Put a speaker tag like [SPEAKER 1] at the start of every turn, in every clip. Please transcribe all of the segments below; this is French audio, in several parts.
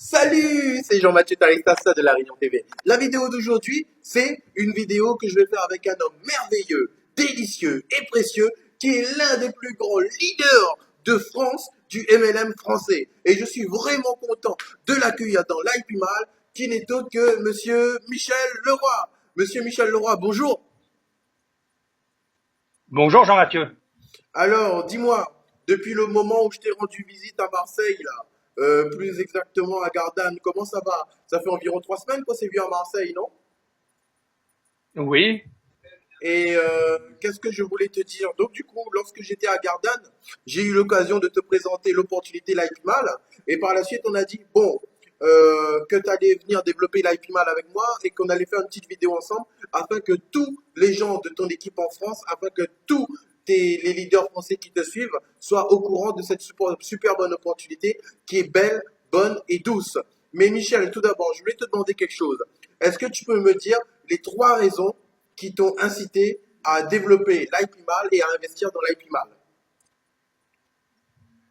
[SPEAKER 1] Salut, c'est Jean-Mathieu Taristassa de La Réunion TV. La vidéo d'aujourd'hui, c'est une vidéo que je vais faire avec un homme merveilleux, délicieux et précieux qui est l'un des plus grands leaders de France du MLM français. Et je suis vraiment content de l'accueillir dans l'IPMAL, qui n'est autre que Monsieur Michel Leroy. Monsieur Michel Leroy, bonjour.
[SPEAKER 2] Bonjour Jean-Mathieu.
[SPEAKER 1] Alors, dis-moi, depuis le moment où je t'ai rendu visite à Marseille, là, plus exactement à Gardanne, comment ça va? Ça fait environ 3 semaines qu'on s'est vu à Marseille, non?
[SPEAKER 2] Oui,
[SPEAKER 1] Et qu'est-ce que je voulais te dire? Donc, du coup, lorsque j'étais à Gardanne, j'ai eu l'occasion de te présenter l'opportunité l'IPMAL. Et par la suite, on a dit, bon, que tu allais venir développer l'IPMAL avec moi et qu'on allait faire une petite vidéo ensemble afin que tous les gens de ton équipe en France, afin que tous les leaders français qui te suivent soient au courant de cette super bonne opportunité qui est belle, bonne et douce. Mais Michel, tout d'abord, je voulais te demander quelque chose. Est-ce que tu peux me dire les 3 raisons qui t'ont incité à développer l'IPMAL et à investir dans l'IPMAL?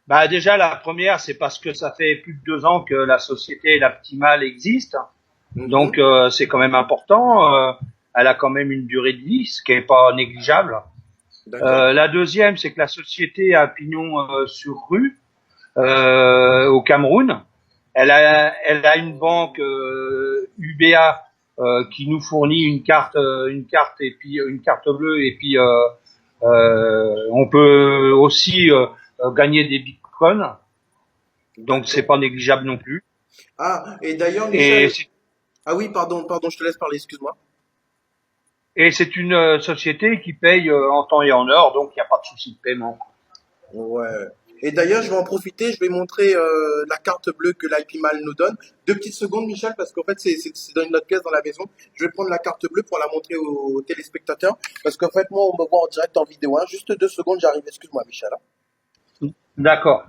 [SPEAKER 2] bah déjà la première, c'est parce que ça fait plus de 2 ans que la société L'Aptimal existe,
[SPEAKER 1] Mhm.
[SPEAKER 2] donc c'est quand même important. Elle a quand même une durée de vie, ce qui est pas négligeable.
[SPEAKER 1] D'accord.
[SPEAKER 2] La deuxième, c'est que la société a pignon sur rue au Cameroun. Elle a une banque UBA qui nous fournit une carte et puis une carte bleue et puis on peut aussi gagner des bitcoins, donc c'est
[SPEAKER 1] D'accord.
[SPEAKER 2] pas négligeable non plus.
[SPEAKER 1] Ah, et d'ailleurs,
[SPEAKER 2] Et
[SPEAKER 1] Michel.
[SPEAKER 2] c'est,
[SPEAKER 1] Ah oui, pardon, je te laisse parler, excuse-moi.
[SPEAKER 2] et c'est une société qui paye en temps et en heure, donc il n'y a pas de souci de paiement.
[SPEAKER 1] Ouais. Et d'ailleurs, je vais en profiter, je vais montrer la carte bleue que l'IPMAL nous donne. 2 petites secondes, Michel, parce qu'en fait, c'est dans une autre pièce dans la maison. Je vais prendre la carte bleue pour la montrer aux téléspectateurs. Parce qu'en fait, moi, on me voit en direct en vidéo, hein. Juste 2 secondes, j'arrive. Excuse-moi, Michel, hein.
[SPEAKER 2] D'accord.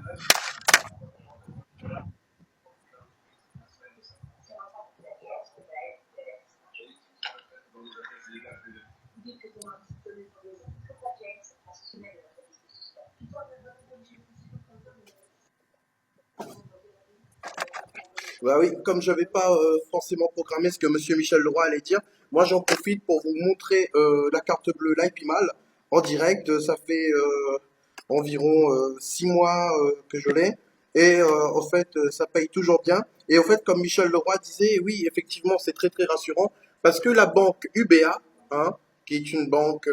[SPEAKER 1] Bah oui, comme je n'avais pas forcément programmé ce que Monsieur Michel Leroy allait dire, moi j'en profite pour vous montrer la carte bleue l'IPMAL en direct. Ça fait environ 6 mois que je l'ai. Et en fait, ça paye toujours bien. Et en fait, comme Michel Leroy disait, oui, effectivement, c'est très très rassurant parce que la banque UBA, hein, qui est une banque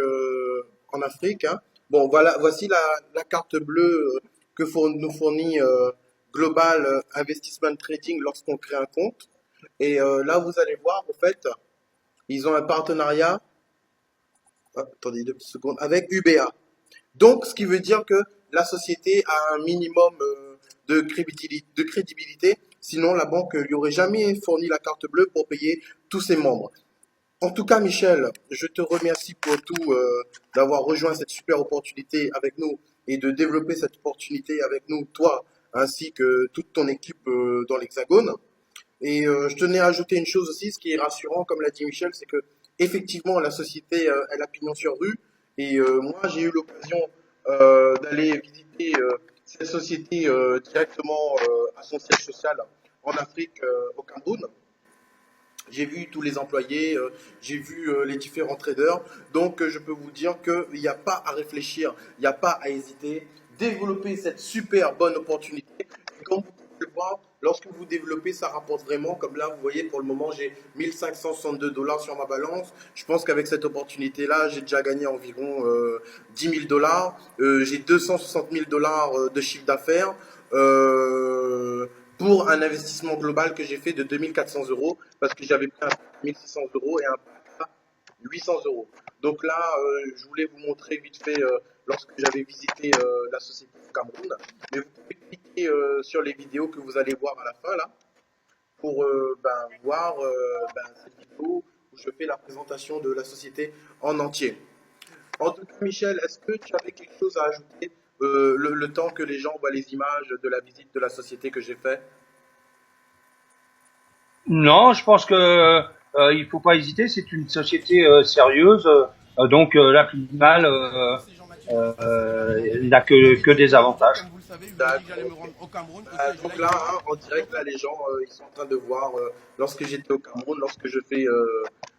[SPEAKER 1] en Afrique, hein, bon, voilà, voici la carte bleue que nous fournit Global Investment Trading lorsqu'on crée un compte. Et là, vous allez voir, en fait, ils ont un partenariat, attendez 2 petites secondes, avec UBA. Donc, ce qui veut dire que la société a un minimum de crédibilité. Sinon, la banque lui aurait jamais fourni la carte bleue pour payer tous ses membres. En tout cas, Michel, je te remercie pour tout, d'avoir rejoint cette super opportunité avec nous et de développer cette opportunité avec nous, toi, ainsi que toute ton équipe dans l'Hexagone. Et je tenais à ajouter une chose aussi, ce qui est rassurant, comme l'a dit Michel, c'est que effectivement la société elle a pignon sur rue. Et moi j'ai eu l'occasion d'aller visiter cette société directement à son siège social en Afrique, au Cameroun. J'ai vu tous les employés, j'ai vu les différents traders. Donc, je peux vous dire qu'il n'y a pas à réfléchir, il n'y a pas à hésiter. Développer cette super bonne opportunité. Et comme vous pouvez le voir, lorsque vous développez, ça rapporte vraiment. Comme là, vous voyez, pour le moment, j'ai 1 562 $ sur ma balance. Je pense qu'avec cette opportunité-là, j'ai déjà gagné environ 10 000 dollars. J'ai 260 000 $ de chiffre d'affaires. Pour un investissement global que j'ai fait de 2 400 € parce que j'avais pris un pack à 1 600 € et un pack à 800 €. Donc là, je voulais vous montrer vite fait lorsque j'avais visité la société au Cameroun. Mais vous pouvez cliquer sur les vidéos que vous allez voir à la fin là pour voir cette vidéo où je fais la présentation de la société en entier. En tout cas, Michel, est-ce que tu avais quelque chose à ajouter le temps que les gens voient les images de la visite de la société que j'ai fait?
[SPEAKER 2] Non, je pense que il faut pas hésiter. C'est une société sérieuse, donc l'Aptimal n'a que des avantages.
[SPEAKER 3] savez, je vous ai dit que j'allais me
[SPEAKER 1] D'accord.
[SPEAKER 3] rendre au Cameroun.
[SPEAKER 1] Donc là, hein, en direct, là, les gens, ils sont en train de voir lorsque j'étais au Cameroun, lorsque je fais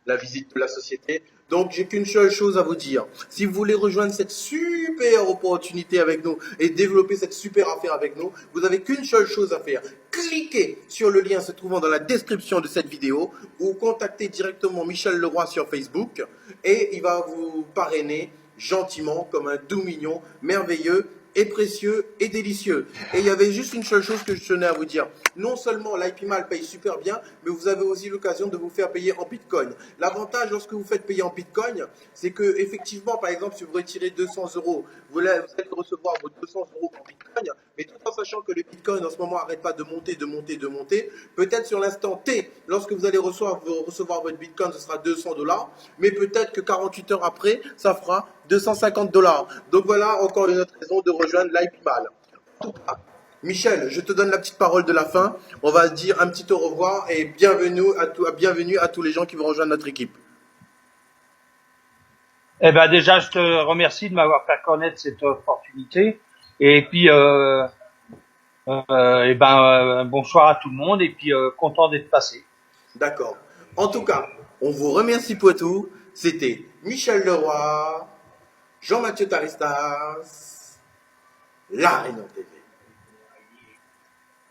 [SPEAKER 1] la visite de la société. Donc, j'ai qu'une seule chose à vous dire. Si vous voulez rejoindre cette super opportunité avec nous et développer cette super affaire avec nous, vous avez qu'une seule chose à faire. Cliquez sur le lien se trouvant dans la description de cette vidéo ou contactez directement Michel Leroy sur Facebook et il va vous parrainer gentiment comme un doux mignon, merveilleux et précieux et délicieux. Et il y avait juste une seule chose que je tenais à vous dire. Non seulement l'IPMAL paye super bien, mais vous avez aussi l'occasion de vous faire payer en Bitcoin. L'avantage lorsque vous faites payer en Bitcoin, c'est que effectivement, par exemple, si vous retirez 200 euros, vous allez recevoir vos 200 euros en Bitcoin, mais tout en sachant que le Bitcoin en ce moment n'arrête pas de monter, de monter, de monter. Peut-être sur l'instant T, lorsque vous allez recevoir votre Bitcoin, ce sera 200 dollars, mais peut-être que 48 heures après, ça fera 250 dollars. Donc voilà encore une autre raison de rejoindre l'IPMAL. En tout cas, Michel, je te donne la petite parole de la fin. On va dire un petit au revoir et bienvenue à tous les gens qui vont rejoindre notre équipe.
[SPEAKER 2] Eh ben déjà, je te remercie de m'avoir fait connaître cette opportunité. Et puis, bonsoir à tout le monde. Et puis, content d'être passé.
[SPEAKER 1] D'accord. En tout cas, on vous remercie pour tout. C'était Michel Leroy, Jean-Mathieu Taristas, La Réunion TV.